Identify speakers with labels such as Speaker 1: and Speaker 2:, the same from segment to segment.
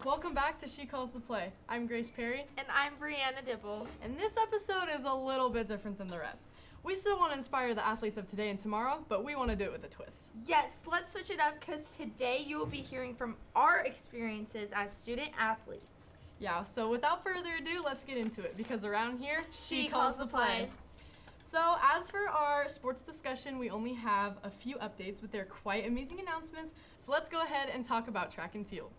Speaker 1: Welcome back to She Calls the Play. I'm Grace Perry.
Speaker 2: And I'm Brianna Dibble.
Speaker 1: And this episode is a little bit different than the rest. We still want to inspire the athletes of today and tomorrow, but we want to do it with a twist.
Speaker 2: Yes, let's switch it up because today you will be hearing from our experiences as student athletes.
Speaker 1: Yeah, so without further ado, let's get into it because around here,
Speaker 2: She calls the play.
Speaker 1: So as for our sports discussion, we only have a few updates, but they're quite amazing announcements. So let's go ahead and talk about track and field.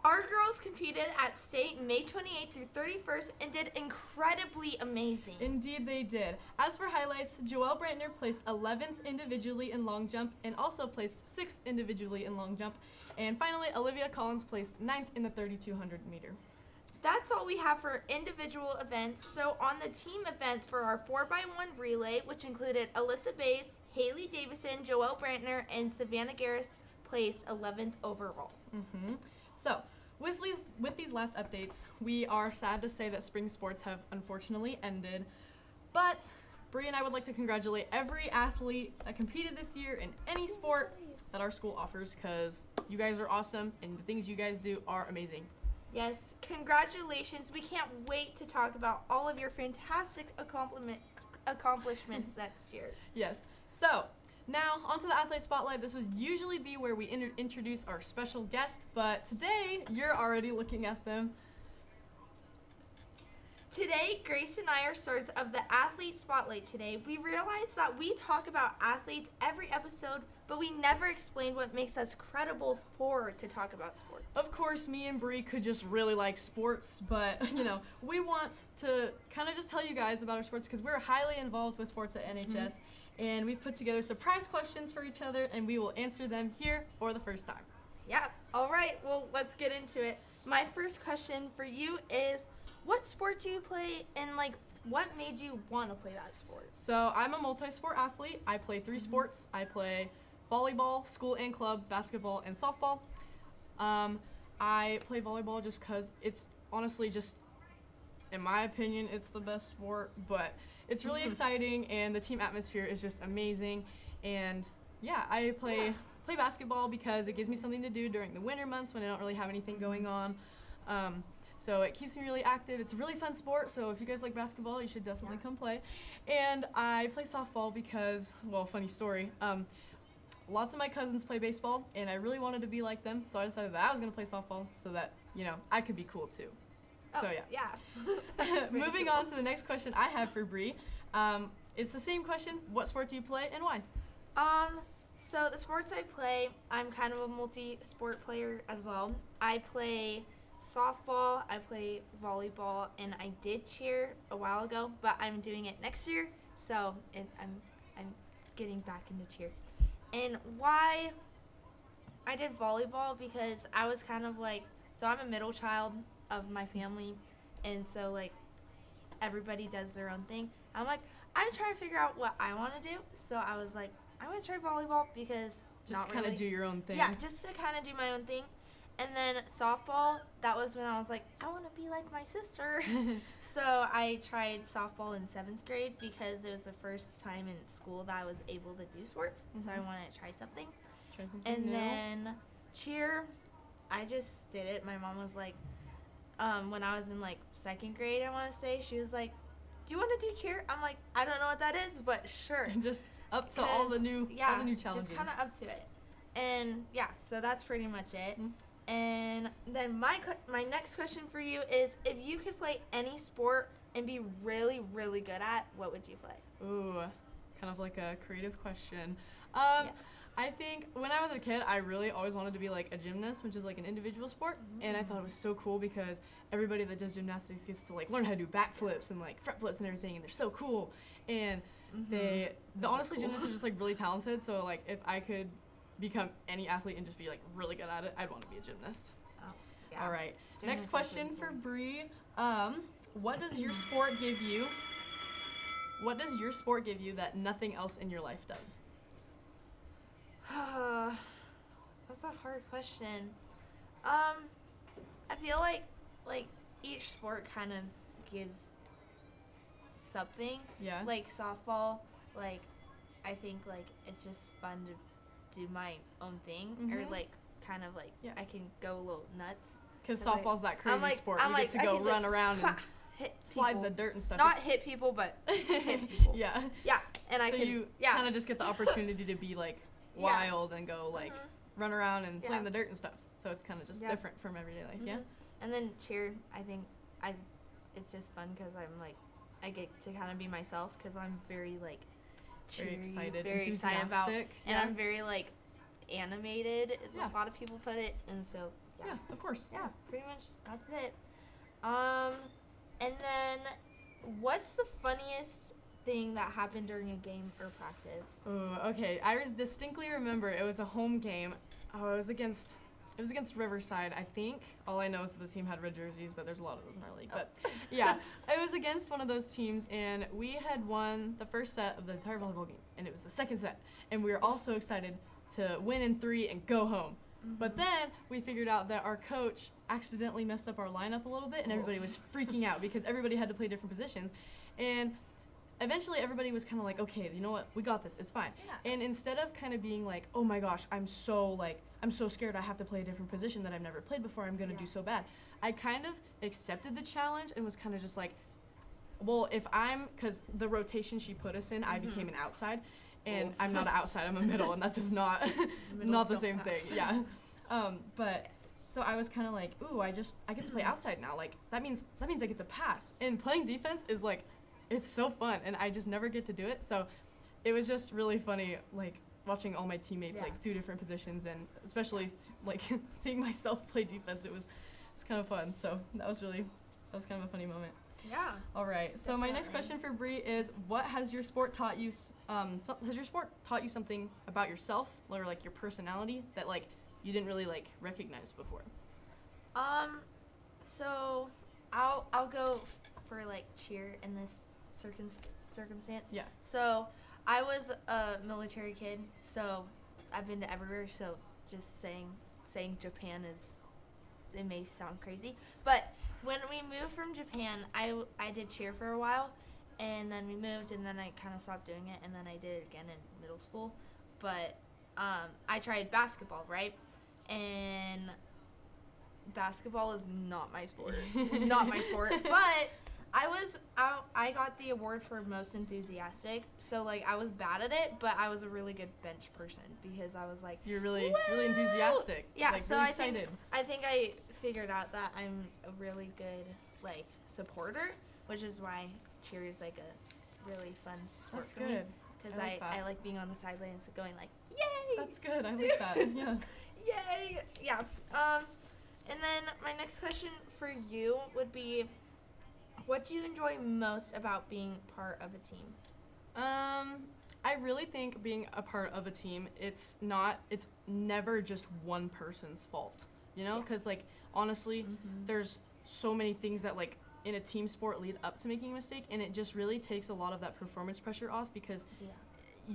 Speaker 2: Our girls competed at state May 28th through 31st and did incredibly amazing.
Speaker 1: Indeed they did. As for highlights, Joelle Brantner placed 11th individually in long jump and also placed 6th individually in long jump. And finally, Olivia Collins placed 9th in the 3,200 meter.
Speaker 2: That's all we have for individual events. So on the team events for our 4x1 relay, which included Alyssa Bays, Haley Davison, Joelle Brantner, and Savannah Garris, placed 11th overall.
Speaker 1: So, with these last updates, we are sad to say that spring sports have unfortunately ended, but Bree and I would like to congratulate every athlete that competed this year in any sport that our school offers, because you guys are awesome and the things you guys do are amazing.
Speaker 2: Yes, congratulations. We can't wait to talk about all of your fantastic accomplishments next year.
Speaker 1: Yes, so now onto the Athlete Spotlight. This would usually be where we introduce our special guest, but today you're already looking at them.
Speaker 2: Today, Grace and I are stars of the Athlete Spotlight today. We realized that we talk about athletes every episode, but we never explain what makes us credible to talk about sports.
Speaker 1: Of course, me and Bree could just really like sports, but, we want to kind of just tell you guys about our sports because we're highly involved with sports at NHS, and we've put together surprise questions for each other, and we will answer them here for the first time.
Speaker 2: Yeah, all right, well, let's get into it. My first question for you is, what sport do you play, and what made you want to play that sport?
Speaker 1: So I'm a multi-sport athlete. I play 3 sports. I play volleyball, school and club, basketball, and softball. I play volleyball just because it's honestly just, in my opinion, it's the best sport, but it's really exciting, and the team atmosphere is just amazing. And yeah, I play basketball because it gives me something to do during the winter months when I don't really have anything going on. So it keeps me really active. It's a really fun sport, so if you guys like basketball, you should definitely come play. And I play softball because, well, funny story, lots of my cousins play baseball, and I really wanted to be like them, so I decided that I was going to play softball so that, I could be cool too. So yeah. Moving on to the next question I have for Bree. It's the same question. What sport do you play and why?
Speaker 2: So the sports I play, I'm kind of a multi-sport player as well. I play softball, I play volleyball, and I did cheer a while ago, but I'm doing it next year, so I'm getting back into cheer. And why I did volleyball, because I was kind of so I'm a middle child of my family, and so everybody does their own thing. I'm trying to figure out what I want to do, so I was I'm going to try volleyball because
Speaker 1: just kind of do your own thing.
Speaker 2: Yeah, just to kind of do my own thing. And then softball, that was when I was I want to be like my sister. So I tried softball in 7th grade because it was the first time in school that I was able to do sports. So I wanted to try something. And
Speaker 1: new.
Speaker 2: then cheer, I just did it. My mom was when I was in 2nd grade, I want to say, she was do you want to do cheer? I'm I don't know what that is, but sure.
Speaker 1: Just up to all the new challenges.
Speaker 2: Just kind of up to it. And yeah, so that's pretty much it. And then my next question for you is, if you could play any sport and be really, really good at, what would you play?
Speaker 1: Ooh, kind of like a creative question. I think when I was a kid, I really always wanted to be a gymnast, which is an individual sport. And I thought it was so cool because everybody that does gymnastics gets to learn how to do backflips and front flips and everything, and they're so cool. And honestly, gymnasts are just really talented. So if I could become any athlete and just be really good at it, I'd want to be a gymnast.
Speaker 2: Oh, yeah.
Speaker 1: All right. Next question for Bree. What does your sport give you? What does your sport give you that nothing else in your life does?
Speaker 2: That's a hard question. I feel like each sport kind of gives something.
Speaker 1: Yeah.
Speaker 2: Softball, I think it's just fun to do my own thing, or kind of like
Speaker 1: Yeah.
Speaker 2: I can go a little nuts.
Speaker 1: Because
Speaker 2: 'Cause, like,
Speaker 1: softball's that crazy
Speaker 2: I'm like,
Speaker 1: sport.
Speaker 2: I'm
Speaker 1: You
Speaker 2: like,
Speaker 1: get to
Speaker 2: I
Speaker 1: go
Speaker 2: can
Speaker 1: run
Speaker 2: just
Speaker 1: around and
Speaker 2: hit
Speaker 1: slide in
Speaker 2: people.
Speaker 1: the dirt and stuff.
Speaker 2: Not hit people, but hit people.
Speaker 1: Yeah.
Speaker 2: Yeah, and I
Speaker 1: so
Speaker 2: can.
Speaker 1: you
Speaker 2: yeah.
Speaker 1: kind of just get the opportunity to be like
Speaker 2: Yeah.
Speaker 1: wild and go like run around and play
Speaker 2: Yeah.
Speaker 1: in the dirt and stuff. So it's kind of just
Speaker 2: Yeah.
Speaker 1: different from everyday life. Yeah.
Speaker 2: And then cheer, I think it's just fun because I'm like, I get to kind of be myself because I'm very like,
Speaker 1: Very
Speaker 2: cheery,
Speaker 1: excited,
Speaker 2: very excited about, and
Speaker 1: yeah.
Speaker 2: I'm very like animated, as
Speaker 1: Yeah.
Speaker 2: a lot of people put it, and so
Speaker 1: Yeah, of course.
Speaker 2: yeah, pretty much that's it. And then what's the funniest thing that happened during a game or practice?
Speaker 1: Oh, okay. I distinctly remember it was a home game. Oh, it was against Riverside, I think. All I know is that the team had red jerseys, but there's a lot of those in our league. But yeah, it was against one of those teams, and we had won the first set of the entire volleyball game, and it was the second set, and we were all so excited to win in 3 and go home. But then we figured out that our coach accidentally messed up our lineup a little bit, and everybody was freaking out because everybody had to play different positions. And eventually everybody was kind of like, okay, you know what? We got this. It's fine.
Speaker 2: Yeah.
Speaker 1: And instead of kind of being like, oh my gosh, I'm so scared I have to play a different position that I've never played before. I'm going to do so bad. I kind of accepted the challenge and was kind of just like, well, because the rotation she put us in, I became an outside. And I'm not an outside, I'm a middle, and that does not not the same thing. Yeah. But so I was kind of like, ooh, I get to play outside now. Like that means I get to pass. And playing defense is like, it's so fun, and I just never get to do it. So it was just really funny, like watching all my teammates like do different positions, and especially like seeing myself play defense. It's kind of fun. So that was kind of a funny moment.
Speaker 2: Yeah.
Speaker 1: All right. So my next question for Bree is, what has your sport taught you? Has your sport taught you something about yourself, or like your personality that like you didn't really like recognize before?
Speaker 2: So I'll go for like cheer in this circumstance.
Speaker 1: Yeah.
Speaker 2: So I was a military kid, so I've been to everywhere. So just saying Japan it may sound crazy, but when we moved from Japan, I did cheer for a while, and then we moved, and then I kind of stopped doing it, and then I did it again in middle school. But I tried basketball, right? And basketball is not my sport. Not my sport. But I got the award for most enthusiastic. So like I was bad at it, but I was a really good bench person because I was like,
Speaker 1: you're really enthusiastic.
Speaker 2: Yeah,
Speaker 1: like,
Speaker 2: so
Speaker 1: really
Speaker 2: I
Speaker 1: excited.
Speaker 2: think I figured out that I'm a really good like supporter, which is why cheer is like a really fun sport
Speaker 1: That's
Speaker 2: for me.
Speaker 1: good.
Speaker 2: Because
Speaker 1: I like that.
Speaker 2: I like being on the sidelines going like, yay!
Speaker 1: That's good. I like that. Yeah.
Speaker 2: Yay! Yeah. And then my next question for you would be, what do you enjoy most about being part of a team?
Speaker 1: I really think being a part of a team, it's never just one person's fault, you know? Because, like, honestly, there's so many things that, like, in a team sport lead up to making a mistake, and it just really takes a lot of that performance pressure off because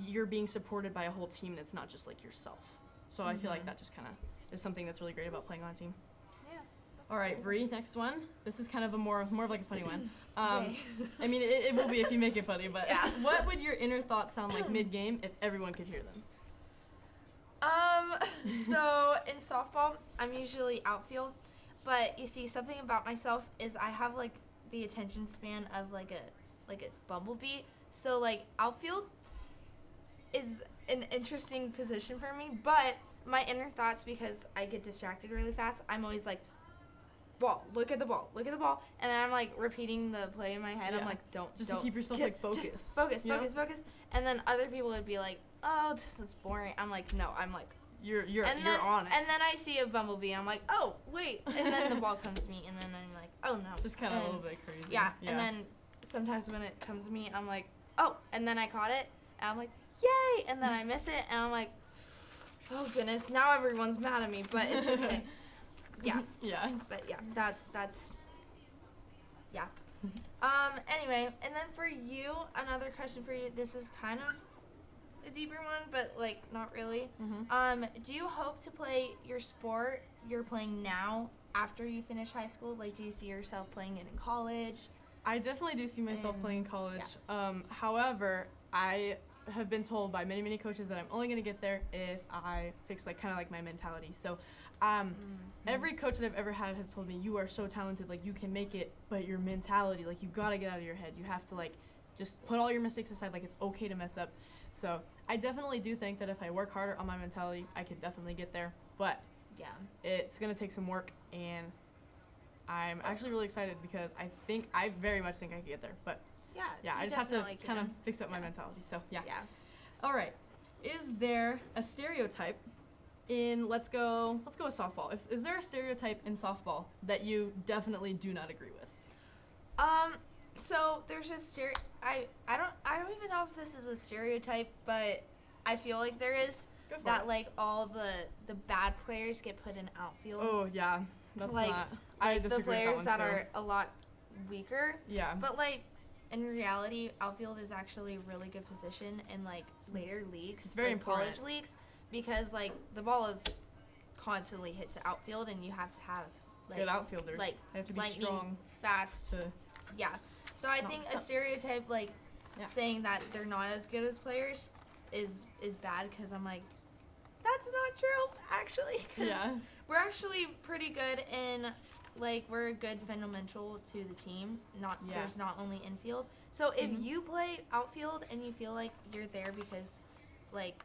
Speaker 1: you're being supported by a whole team that's not just, like, yourself. So I feel like that just kind of is something that's really great about playing on a team.
Speaker 2: Yeah.
Speaker 1: All right, Bree, next one. This is kind of more of like a funny one.
Speaker 2: Okay.
Speaker 1: I mean, it will be if you make it funny, but
Speaker 2: Yeah.
Speaker 1: what would your inner thoughts sound like mid-game if everyone could hear them?
Speaker 2: So in softball, I'm usually outfield, but you see, something about myself is I have like the attention span of like a bumblebee. So like outfield is an interesting position for me, but my inner thoughts, because I get distracted really fast, I'm always like, ball, look at the ball, and then I'm like repeating the play in my head.
Speaker 1: Yeah.
Speaker 2: I'm like, don't
Speaker 1: To keep yourself like focused.
Speaker 2: just focus,
Speaker 1: you know?
Speaker 2: focus. And then other people would be like, oh, this is boring. I'm like, no, I'm like,
Speaker 1: You're
Speaker 2: and then,
Speaker 1: on it.
Speaker 2: And then I see a bumblebee. I'm like, oh, wait. And then the ball comes to me, and then I'm like, oh, no.
Speaker 1: Just kind of a
Speaker 2: And-
Speaker 1: little bit crazy.
Speaker 2: Yeah. And then sometimes when it comes to me, I'm like, oh. And then I caught it, and I'm like, yay. And then I miss it, and I'm like, oh, goodness. Now everyone's mad at me, but it's okay. Yeah.
Speaker 1: Yeah.
Speaker 2: But yeah, that's, yeah. Anyway, and then for you, another question for you. This is kind of a deeper one, but like not really. Do you hope to play your sport you're playing now after you finish high school? Like, do you see yourself playing it in college?
Speaker 1: I definitely do see myself playing in college. However, I have been told by many coaches that I'm only gonna get there if I fix like kind of like my mentality. So every coach that I've ever had has told me, you are so talented, like you can make it, but your mentality, like you gotta get out of your head. You have to like just put all your mistakes aside, like it's okay to mess up. So I definitely do think that if I work harder on my mentality, I could definitely get there, but
Speaker 2: Yeah.
Speaker 1: it's gonna take some work, and I'm actually really excited because I very much think I could get there, but
Speaker 2: Yeah.
Speaker 1: yeah, I
Speaker 2: you
Speaker 1: just have to
Speaker 2: definitely
Speaker 1: kind of
Speaker 2: can.
Speaker 1: fix up my
Speaker 2: Yeah.
Speaker 1: mentality. So yeah.
Speaker 2: Yeah.
Speaker 1: All right. Is there a stereotype in let's go with softball? Is there a stereotype in softball that you definitely do not agree with?
Speaker 2: So there's just I don't even know if this is a stereotype, but I feel like there is
Speaker 1: Go for
Speaker 2: that
Speaker 1: it.
Speaker 2: like all the bad players get put in outfield.
Speaker 1: Oh yeah, that's
Speaker 2: like,
Speaker 1: not. I
Speaker 2: like the
Speaker 1: disagree
Speaker 2: players
Speaker 1: with
Speaker 2: that
Speaker 1: that one
Speaker 2: are a lot weaker.
Speaker 1: yeah.
Speaker 2: But like in reality, outfield is actually a really good position in like later leagues,
Speaker 1: It's very
Speaker 2: like college
Speaker 1: important.
Speaker 2: leagues, because like the ball is constantly hit to outfield, and you have to have like
Speaker 1: Good outfielders.
Speaker 2: like
Speaker 1: they have to be
Speaker 2: lightning
Speaker 1: strong
Speaker 2: fast.
Speaker 1: to.
Speaker 2: Yeah. So I
Speaker 1: No,
Speaker 2: think
Speaker 1: so-
Speaker 2: a stereotype like
Speaker 1: Yeah.
Speaker 2: saying that they're not as good as players is bad, because I'm like, that's not true actually. 'Cause
Speaker 1: Yeah.
Speaker 2: we're actually pretty good in like we're a good fundamental to the team. Not
Speaker 1: Yeah.
Speaker 2: there's not only infield. So if
Speaker 1: Mhm.
Speaker 2: you play outfield and you feel like you're there because like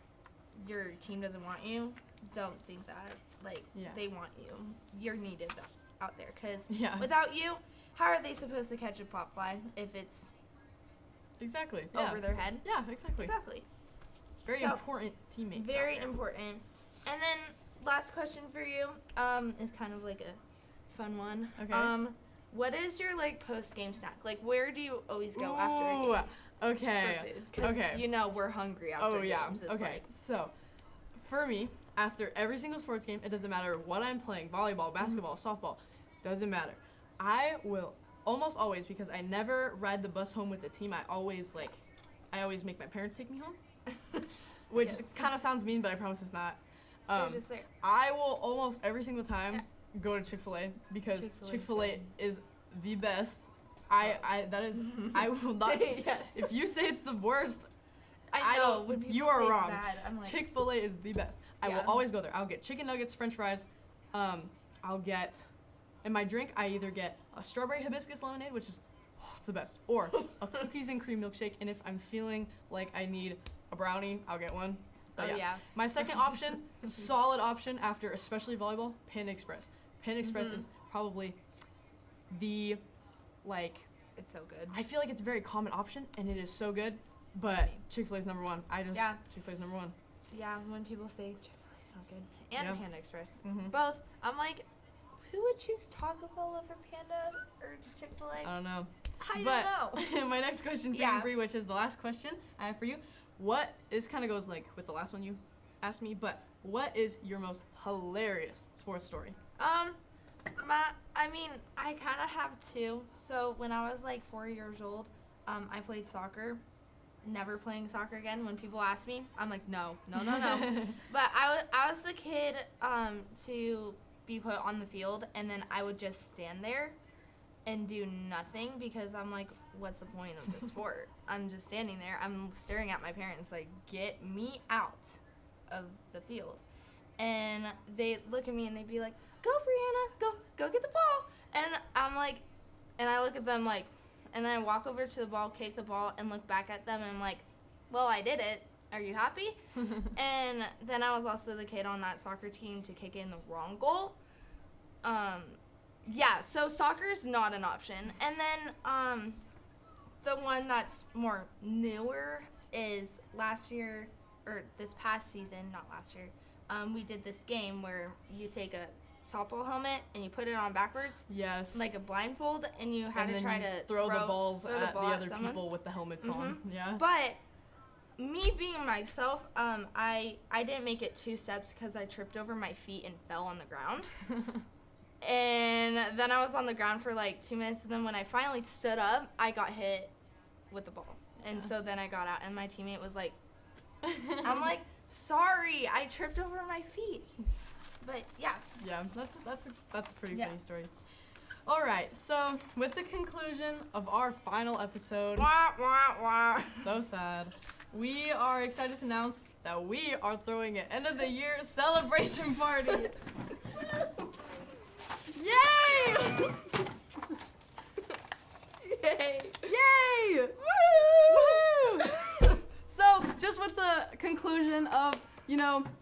Speaker 2: your team doesn't want you, don't think that like
Speaker 1: Yeah.
Speaker 2: they want you. You're needed out there, because
Speaker 1: Yeah.
Speaker 2: without you, how are they supposed to catch a pop fly if it's
Speaker 1: Exactly. Yeah.
Speaker 2: over their head?
Speaker 1: Yeah. Exactly.
Speaker 2: Exactly.
Speaker 1: Very
Speaker 2: So,
Speaker 1: important teammates. out
Speaker 2: Very
Speaker 1: there.
Speaker 2: important. And then last question for you is kind of like a fun one.
Speaker 1: Okay.
Speaker 2: What is your like post game snack? Like where do you always go after a
Speaker 1: Ooh,
Speaker 2: game
Speaker 1: Okay.
Speaker 2: for food? Because
Speaker 1: Okay.
Speaker 2: you know we're hungry after
Speaker 1: Oh yeah.
Speaker 2: games. It's
Speaker 1: Okay.
Speaker 2: like
Speaker 1: So, for me, after every single sports game, it doesn't matter what I'm playing, volleyball, basketball, softball, doesn't matter. I will almost always, because I never ride the bus home with the team. I always make my parents take me home, which
Speaker 2: Yes.
Speaker 1: kind of sounds mean, but I promise it's not.
Speaker 2: they're just there.
Speaker 1: I will almost every single time go to Chick-fil-A because
Speaker 2: Chick-fil-A is
Speaker 1: Chick-fil-A
Speaker 2: good.
Speaker 1: is the best. I will not.
Speaker 2: Yes.
Speaker 1: If you say it's the worst,
Speaker 2: I
Speaker 1: I
Speaker 2: know
Speaker 1: don't-
Speaker 2: when people
Speaker 1: you are
Speaker 2: say it's
Speaker 1: wrong.
Speaker 2: bad, I'm like,
Speaker 1: Chick-fil-A is the best. I will
Speaker 2: Yeah.
Speaker 1: always go there. I'll get chicken nuggets, French fries. I'll get, in my drink, I either get a strawberry hibiscus lemonade, which is it's the best, or a cookies and cream milkshake. And if I'm feeling like I need a brownie, I'll get one. But
Speaker 2: oh yeah.
Speaker 1: My second option, solid option after especially volleyball, Panda Express. Panda Express
Speaker 2: Mhm.
Speaker 1: is probably the, like,
Speaker 2: It's so good.
Speaker 1: I feel like it's a very common option and it is so good, but Chick-fil-A's number one.
Speaker 2: Yeah.
Speaker 1: Chick-fil-A's number one.
Speaker 2: Yeah, when people say Chick-fil-A's not good, and
Speaker 1: Yeah.
Speaker 2: Panda Express,
Speaker 1: Mm-hmm.
Speaker 2: both, I'm like, who would choose Taco Bell over Panda or Chick-fil-A?
Speaker 1: I don't know.
Speaker 2: I
Speaker 1: but
Speaker 2: don't know.
Speaker 1: my next question for
Speaker 2: Yeah.
Speaker 1: you, Bree, which is the last question I have for you. This kind of goes like with the last one you asked me, but what is your most hilarious sports story?
Speaker 2: I mean, I kind of have two. So when I was like 4 years old, I played soccer. Never playing soccer again. When people ask me, I'm like, no. But I was the kid to be put on the field, and then I would just stand there and do nothing, because I'm like, what's the point of the sport? I'm just standing there. I'm staring at my parents like, get me out of the field. And they look at me and they'd be like, go Brianna, go get the ball. And I'm like, and I look at them like, and then I walk over to the ball, kick the ball, and look back at them, and I'm like, well, I did it. Are you happy? And then I was also the kid on that soccer team to kick in the wrong goal. Yeah, so soccer's not an option. And then the one that's more newer is last year, or this past season, not last year, we did this game where you take a softball helmet and you put it on backwards,
Speaker 1: Yes.
Speaker 2: like a blindfold, and you had
Speaker 1: and
Speaker 2: to
Speaker 1: then
Speaker 2: try
Speaker 1: you
Speaker 2: to
Speaker 1: throw the balls
Speaker 2: throw
Speaker 1: at
Speaker 2: the ball
Speaker 1: the
Speaker 2: at
Speaker 1: other
Speaker 2: someone.
Speaker 1: people with the helmets on. Yeah.
Speaker 2: But me being myself, I didn't make it 2 steps because I tripped over my feet and fell on the ground. And then I was on the ground for like 2 minutes, and then when I finally stood up, I got hit with the ball. And
Speaker 1: Yeah.
Speaker 2: so then I got out, and my teammate was like, I'm like, sorry, I tripped over my feet. But yeah.
Speaker 1: Yeah, that's a pretty
Speaker 2: Yeah.
Speaker 1: funny story. All right, so with the conclusion of our final episode,
Speaker 2: Wah, wah, wah.
Speaker 1: so sad. we are excited to announce that we are throwing an end of the year celebration party. Yay!
Speaker 2: Yay!
Speaker 1: Yay! Woo! So, just with the conclusion of,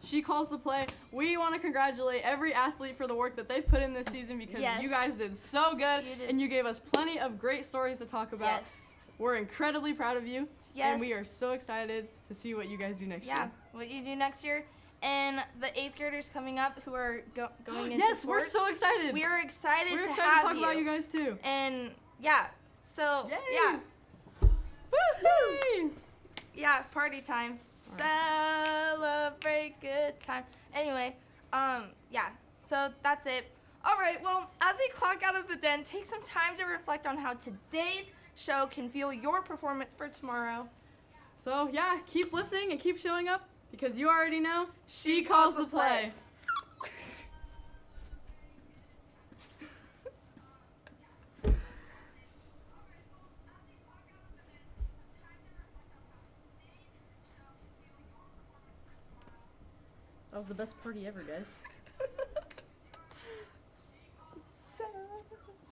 Speaker 1: She Calls the Play, we want to congratulate every athlete for the work that they've put in this season because
Speaker 2: Yes.
Speaker 1: you guys did so good
Speaker 2: You did.
Speaker 1: and you gave us plenty of great stories to talk about.
Speaker 2: Yes.
Speaker 1: We're incredibly proud of you.
Speaker 2: Yes.
Speaker 1: And we are so excited to see what you guys do next
Speaker 2: Yeah,
Speaker 1: year.
Speaker 2: what you do next year. And the 8th graders coming up who are going into
Speaker 1: Yes, we're
Speaker 2: sports,
Speaker 1: so excited.
Speaker 2: we are excited
Speaker 1: We're
Speaker 2: to
Speaker 1: excited
Speaker 2: have
Speaker 1: to talk about you guys too.
Speaker 2: And yeah, so
Speaker 1: Yay.
Speaker 2: yeah,
Speaker 1: Woohoo!
Speaker 2: yeah, party time. Celebrate good time. Anyway, yeah, so that's it. All right, well, as we clock out of the den, take some time to reflect on how today's show can fuel your performance for tomorrow.
Speaker 1: So yeah, keep listening and keep showing up because you already know She Calls the Play. That was the best party ever, guys.